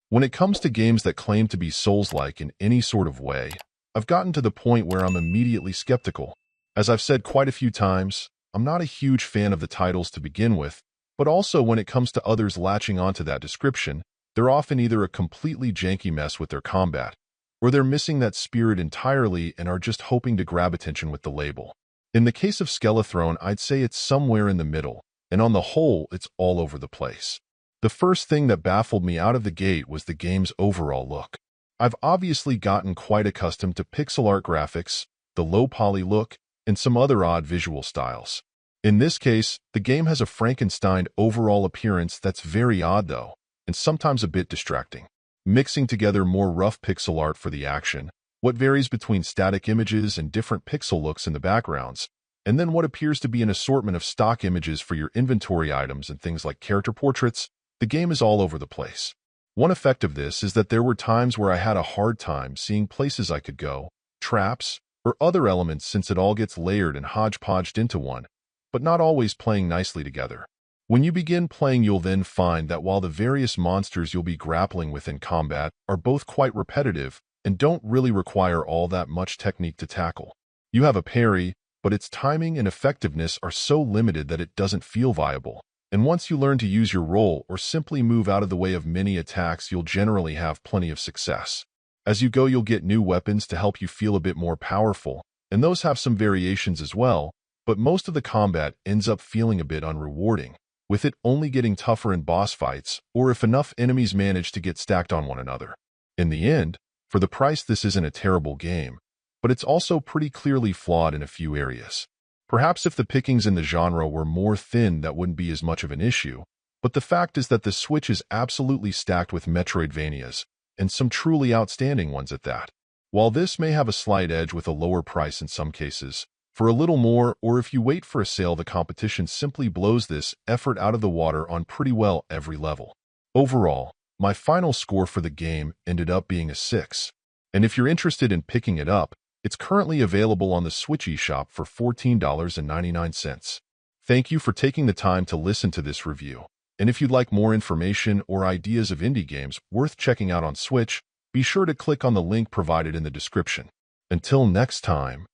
When it comes to games that claim to be Souls-like in any sort of way, I've gotten to the point where I'm immediately skeptical. As I've said quite a few times, I'm not a huge fan of the titles to begin with, but also when it comes to others latching onto that description, they're often either a completely janky mess with their combat, or they're missing that spirit entirely and are just hoping to grab attention with the label. In the case of Skelethrone, I'd say it's somewhere in the middle, and on the whole, it's all over the place. The first thing that baffled me out of the gate was the game's overall look. I've obviously gotten quite accustomed to pixel art graphics, the low-poly look, and some other odd visual styles. In this case, the game has a Frankenstein overall appearance that's very odd though, and sometimes a bit distracting. Mixing together more rough pixel art for the action, what varies between static images and different pixel looks in the backgrounds, and then what appears to be an assortment of stock images for your inventory items and things like character portraits, the game is all over the place. One effect of this is that there were times where I had a hard time seeing places I could go, traps, or other elements since it all gets layered and hodgepodged into one, but not always playing nicely together. When you begin playing, you'll then find that while the various monsters you'll be grappling with in combat are both quite repetitive and don't really require all that much technique to tackle, you have a parry, but its timing and effectiveness are so limited that it doesn't feel viable. And once you learn to use your roll or simply move out of the way of many attacks, you'll generally have plenty of success. As you go, you'll get new weapons to help you feel a bit more powerful, and those have some variations as well, but most of the combat ends up feeling a bit unrewarding, with it only getting tougher in boss fights or if enough enemies manage to get stacked on one another. In the end, for the price, this isn't a terrible game, but it's also pretty clearly flawed in a few areas. Perhaps if the pickings in the genre were more thin, that wouldn't be as much of an issue, but the fact is that the Switch is absolutely stacked with Metroidvanias, and some truly outstanding ones at that. While this may have a slight edge with a lower price in some cases, for a little more, or if you wait for a sale, the competition simply blows this effort out of the water on pretty well every level. Overall, my final score for the game ended up being a 6, and if you're interested in picking it up, it's currently available on the Switch eShop for $14.99. Thank you for taking the time to listen to this review, and if you'd like more information or ideas of indie games worth checking out on Switch, be sure to click on the link provided in the description. Until next time.